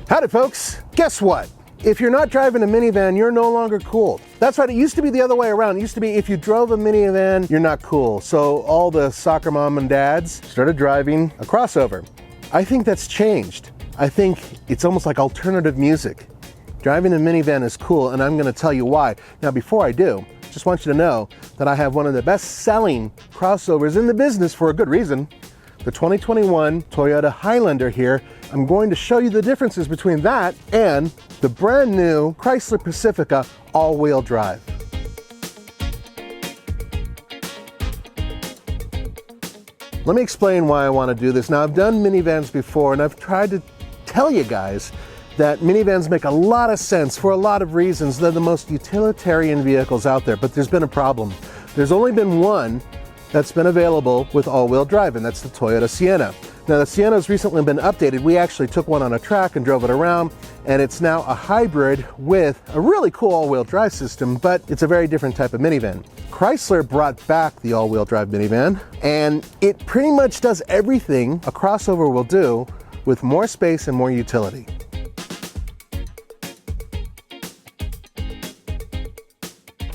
Howdy folks, guess what? If you're not driving a minivan, you're no longer cool. That's right, it used to be the other way around. It used to be if you drove a minivan, you're not cool. So all the soccer mom and dads started driving a crossover. I think that's changed. I think it's almost like alternative music. Driving a minivan is cool, and I'm gonna tell you why. Now before I do, just want you to know that I have one of the best-selling crossovers in the business for a good reason. The 2021 Toyota Highlander here. I'm going to show you the differences between that and the brand new Chrysler Pacifica all-wheel drive. Let me explain why I want to do this. Now, I've done minivans before, and I've tried to tell you guys that minivans make a lot of sense for a lot of reasons. They're the most utilitarian vehicles out there, but there's been a problem. There's only been one that's been available with all-wheel drive, and that's the Toyota Sienna. Now, the Sienna's recently been updated. We actually took one on a track and drove it around, and it's now a hybrid with a really cool all-wheel drive system, but it's a very different type of minivan. Chrysler brought back the all-wheel drive minivan, and it pretty much does everything a crossover will do with more space and more utility.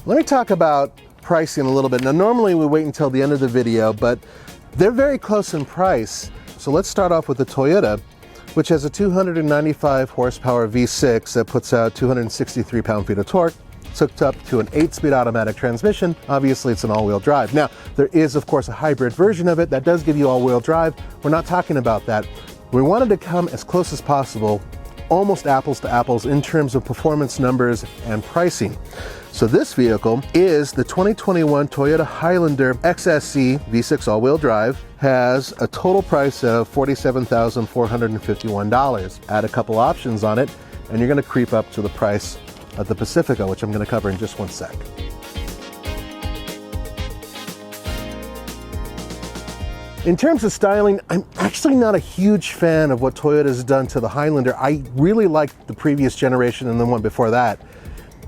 Let me talk about pricing a little bit. Now, normally we wait until the end of the video, but they're very close in price. So let's start off with the Toyota, which has a 295 horsepower V6 that puts out 263 pound-feet of torque. It's hooked up to an 8-speed automatic transmission. Obviously, it's an all-wheel drive. Now, there is, of course, a hybrid version of it that does give you all-wheel drive. We're not talking about that. We wanted to come as close as possible, almost apples to apples in terms of performance numbers and pricing. So this vehicle is the 2021 Toyota Highlander XSE V6 all-wheel drive, has a total price of $47,451. Add a couple options on it, and you're gonna creep up to the price of the Pacifica, which I'm gonna cover in just one sec. In terms of styling, I'm actually not a huge fan of what Toyota's done to the Highlander. I really liked the previous generation and the one before that.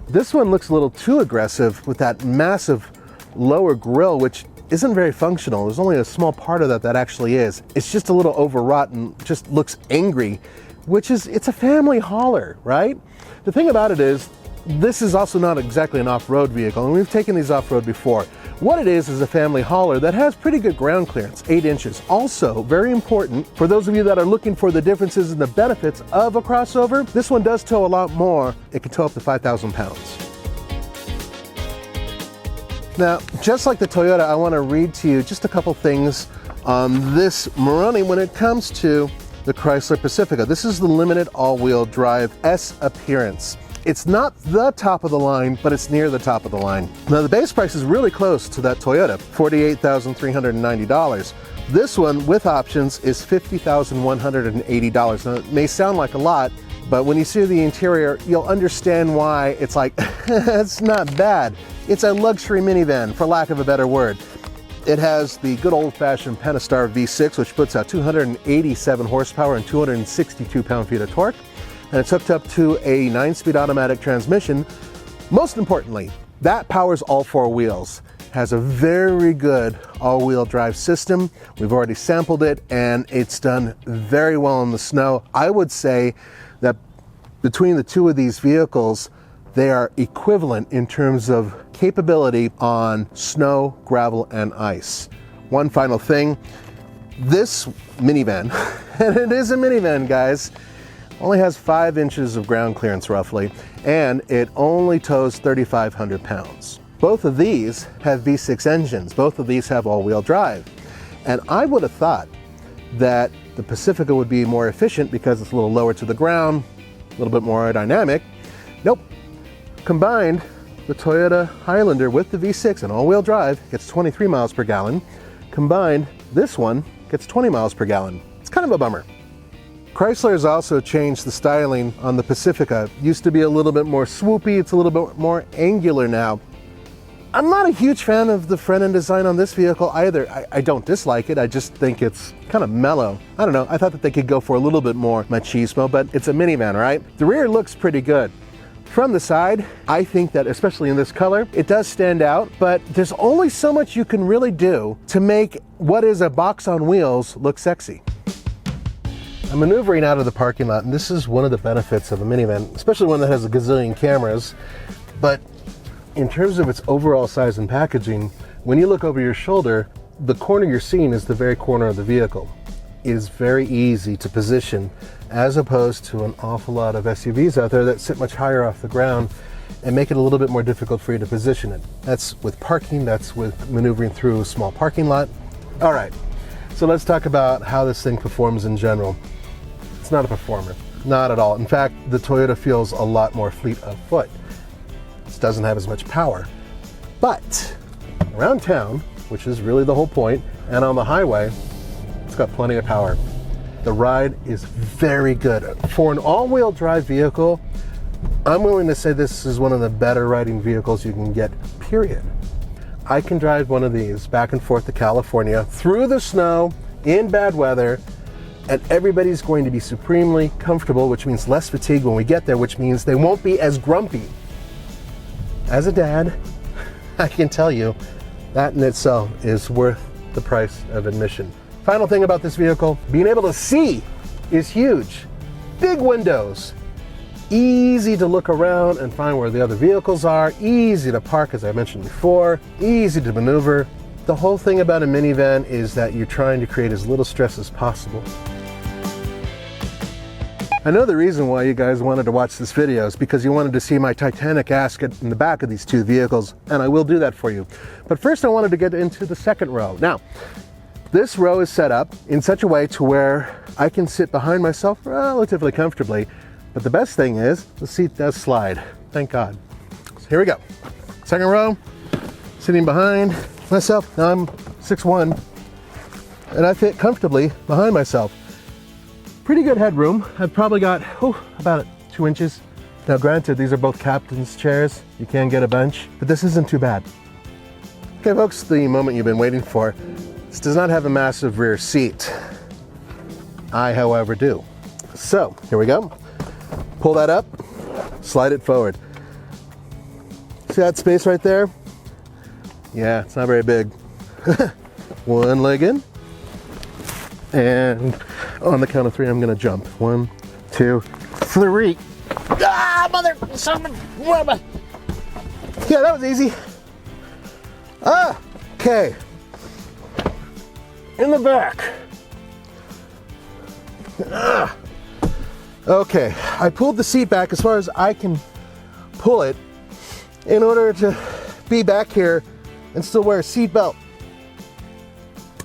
This one looks a little too aggressive with that massive lower grille, which isn't very functional. There's only a small part of that actually is. It's just a little overwrought and just looks angry, it's a family hauler, right? The thing about it is, this is also not exactly an off-road vehicle, and we've taken these off-road before. What it is a family hauler that has pretty good ground clearance, 8 inches. Also, very important, for those of you that are looking for the differences and the benefits of a crossover, this one does tow a lot more. It can tow up to 5,000 pounds. Now, just like the Toyota, I want to read to you just a couple things on this Maroni when it comes to the Chrysler Pacifica. This is the limited all-wheel drive S appearance. It's not the top of the line, but it's near the top of the line. Now the base price is really close to that Toyota, $48,390. This one with options is $50,180. Now it may sound like a lot, but when you see the interior, you'll understand why it's like, it's not bad. It's a luxury minivan, for lack of a better word. It has the good old-fashioned Pentastar V6, which puts out 287 horsepower and 262 pound-feet of torque. And it's hooked up to a 9-speed automatic transmission. Most importantly, that powers all 4 wheels. Has a very good all-wheel drive system. We've already sampled it, and it's done very well in the snow. I would say that between the two of these vehicles, they are equivalent in terms of capability on snow, gravel, and ice. One final thing, this minivan, and it is a minivan, guys, only has 5 inches of ground clearance roughly, and it only tows 3,500 pounds. Both of these have V6 engines. Both of these have all-wheel drive. And I would have thought that the Pacifica would be more efficient because it's a little lower to the ground, a little bit more aerodynamic. Nope. Combined, the Toyota Highlander with the V6 and all-wheel drive gets 23 miles per gallon. Combined, this one gets 20 miles per gallon. It's kind of a bummer. Chrysler has also changed the styling on the Pacifica. It used to be a little bit more swoopy, it's a little bit more angular now. I'm not a huge fan of the front end design on this vehicle either. I don't dislike it, I just think it's kind of mellow. I don't know, I thought that they could go for a little bit more machismo, but it's a minivan, right? The rear looks pretty good. From the side, I think that, especially in this color, it does stand out, but there's only so much you can really do to make what is a box on wheels look sexy. I'm maneuvering out of the parking lot, and this is one of the benefits of a minivan, especially one that has a gazillion cameras. But in terms of its overall size and packaging, when you look over your shoulder, the corner you're seeing is the very corner of the vehicle. It is very easy to position, as opposed to an awful lot of SUVs out there that sit much higher off the ground and make it a little bit more difficult for you to position it. That's with parking, that's with maneuvering through a small parking lot. All right, so let's talk about how this thing performs in general. It's not a performer, not at all. In fact, the Toyota feels a lot more fleet of foot. It doesn't have as much power. But around town, which is really the whole point, and on the highway, it's got plenty of power. The ride is very good. For an all-wheel drive vehicle, I'm willing to say this is one of the better riding vehicles you can get, period. I can drive one of these back and forth to California through the snow in bad weather, and everybody's going to be supremely comfortable, which means less fatigue when we get there, which means they won't be as grumpy. As a dad, I can tell you that in itself is worth the price of admission. Final thing about this vehicle, being able to see is huge. Big windows, easy to look around and find where the other vehicles are, easy to park, as I mentioned before, easy to maneuver. The whole thing about a minivan is that you're trying to create as little stress as possible. I know the reason why you guys wanted to watch this video is because you wanted to see my Titanic ass in the back of these two vehicles, and I will do that for you. But first I wanted to get into the second row. Now, this row is set up in such a way to where I can sit behind myself relatively comfortably, but the best thing is the seat does slide, thank God. So here we go. Second row, sitting behind myself. Now I'm 6'1", and I fit comfortably behind myself. Pretty good headroom. I've probably got about 2 inches. Now granted, these are both captain's chairs. You can get a bench, but this isn't too bad. Okay folks, the moment you've been waiting for. This does not have a massive rear seat. I, however, do. So, here we go. Pull that up, slide it forward. See that space right there? Yeah, it's not very big. One leg in. And on the count of 3, I'm gonna jump. 1, 2, 3. Ah, mother, son, yeah, that was easy. Okay. In the back. Okay, I pulled the seat back as far as I can pull it in order to be back here and still wear a seat belt.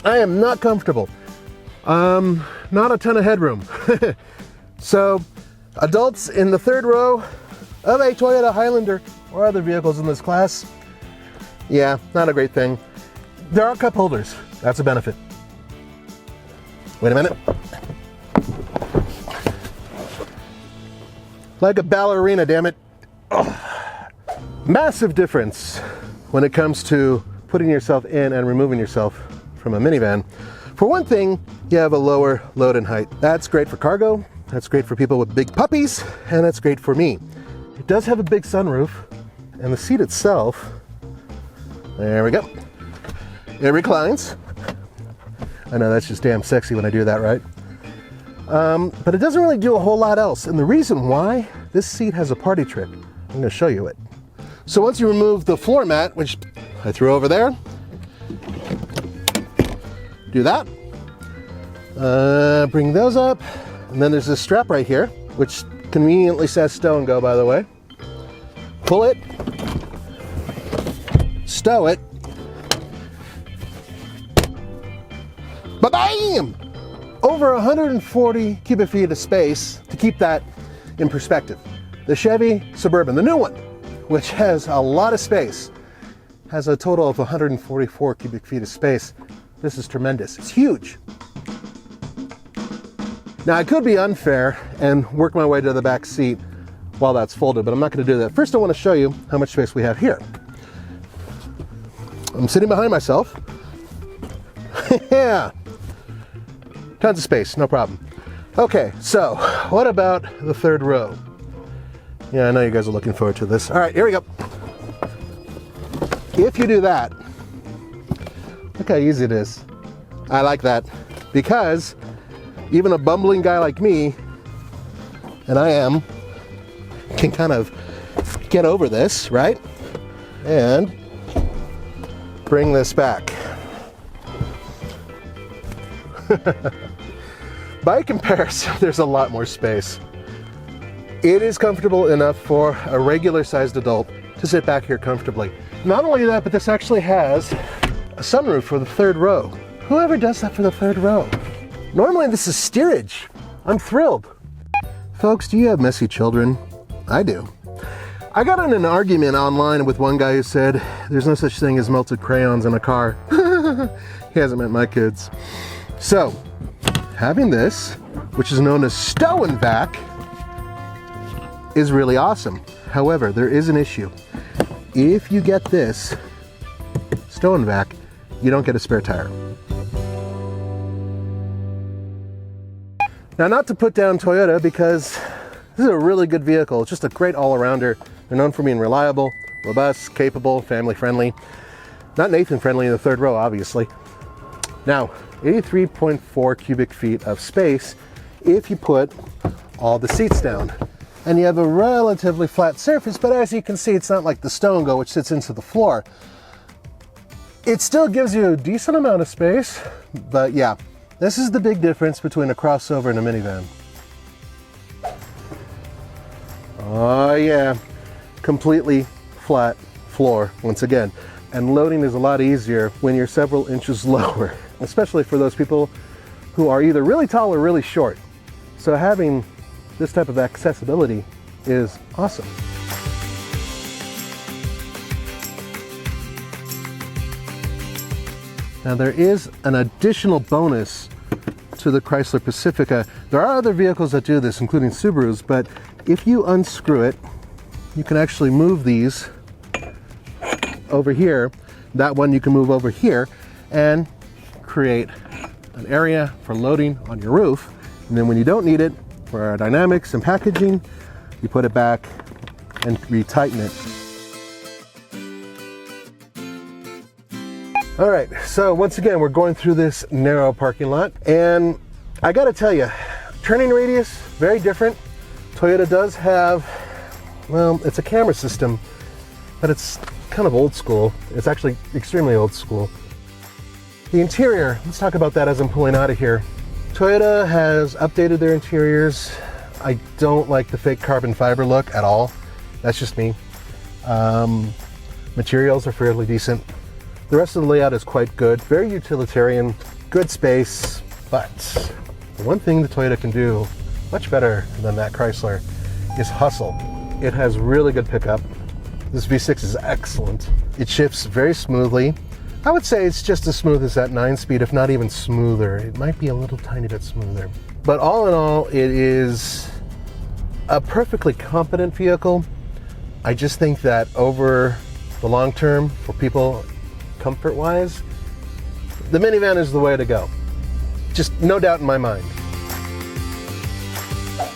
I am not comfortable. Not a ton of headroom. So, adults in the third row of a Toyota Highlander or other vehicles in this class, yeah, not a great thing. There are cup holders. That's a benefit. Wait a minute. Like a ballerina, damn it. Oh. Massive difference when it comes to putting yourself in and removing yourself from a minivan. For one thing, you have a lower load and height. That's great for cargo, that's great for people with big puppies, and that's great for me. It does have a big sunroof, and the seat itself, there we go. It reclines. I know that's just damn sexy when I do that, right? But it doesn't really do a whole lot else. And the reason why, this seat has a party trick. I'm gonna show you it. So once you remove the floor mat, which I threw over there, do that. Bring those up. And then there's this strap right here, which conveniently says stow and go, by the way. Pull it, stow it, ba-bam! Over 140 cubic feet of space to keep that in perspective. The Chevy Suburban, the new one, which has a lot of space, has a total of 144 cubic feet of space. This is tremendous. It's huge. Now I could be unfair and work my way to the back seat while that's folded, but I'm not going to do that. First I want to show you how much space we have here. I'm sitting behind myself. Yeah. Tons of space, no problem. Okay, so what about the third row? Yeah, I know you guys are looking forward to this. All right, here we go. If you do that, look how easy it is. I like that because even a bumbling guy like me, and I am, can kind of get over this, right? And bring this back. By comparison, there's a lot more space. It is comfortable enough for a regular sized adult to sit back here comfortably. Not only that, but this actually has a sunroof for the third row. Whoever does that for the third row? Normally this is steerage. I'm thrilled. Folks, do you have messy children? I do. I got in an argument online with one guy who said there's no such thing as melted crayons in a car. He hasn't met my kids. So, having this, which is known as stow and vac, is really awesome. However, there is an issue. If you get this stow and vac, you don't get a spare tire. Now, not to put down Toyota, because this is a really good vehicle. It's just a great all-arounder. They're known for being reliable, robust, capable, family-friendly. Not Nathan-friendly in the third row, obviously. Now, 83.4 cubic feet of space if you put all the seats down. And you have a relatively flat surface, but as you can see, it's not like the Stow and Go, which sits into the floor. It still gives you a decent amount of space, but yeah, this is the big difference between a crossover and a minivan. Oh yeah, completely flat floor once again. And loading is a lot easier when you're several inches lower, especially for those people who are either really tall or really short. So having this type of accessibility is awesome. Now there is an additional bonus to the Chrysler Pacifica. There are other vehicles that do this, including Subarus, but if you unscrew it, you can actually move these over here. That one you can move over here and create an area for loading on your roof. And then when you don't need it for aerodynamics and packaging, you put it back and retighten it. All right, so once again, we're going through this narrow parking lot, and I gotta tell you, turning radius, very different. Toyota does have, well, it's a camera system, but it's kind of old school. It's actually extremely old school. The interior, let's talk about that as I'm pulling out of here. Toyota has updated their interiors. I don't like the fake carbon fiber look at all. That's just me. Materials are fairly decent. The rest of the layout is quite good, very utilitarian, good space, but the one thing the Toyota can do much better than that Chrysler is hustle. It has really good pickup. This V6 is excellent. It shifts very smoothly. I would say it's just as smooth as that 9-speed, if not even smoother. It might be a little tiny bit smoother. But all in all, it is a perfectly competent vehicle. I just think that over the long term, for people comfort-wise, the minivan is the way to go. Just no doubt in my mind.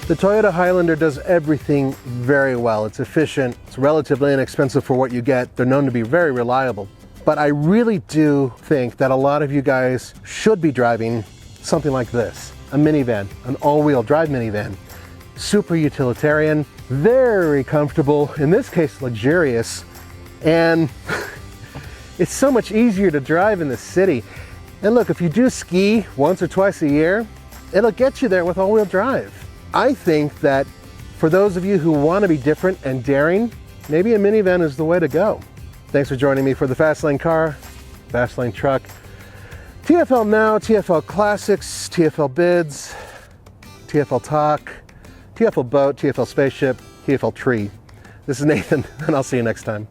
The Toyota Highlander does everything very well. It's efficient, it's relatively inexpensive for what you get. They're known to be very reliable. But I really do think that a lot of you guys should be driving something like this, a minivan, an all-wheel drive minivan. Super utilitarian, very comfortable, in this case luxurious, and it's so much easier to drive in the city. And look, if you do ski once or twice a year, it'll get you there with all-wheel drive. I think that for those of you who want to be different and daring, maybe a minivan is the way to go. Thanks for joining me for the Fast Lane Car, Fast Lane Truck, TFL Now, TFL Classics, TFL Bids, TFL Talk, TFL Boat, TFL Spaceship, TFL Tree. This is Nathan, and I'll see you next time.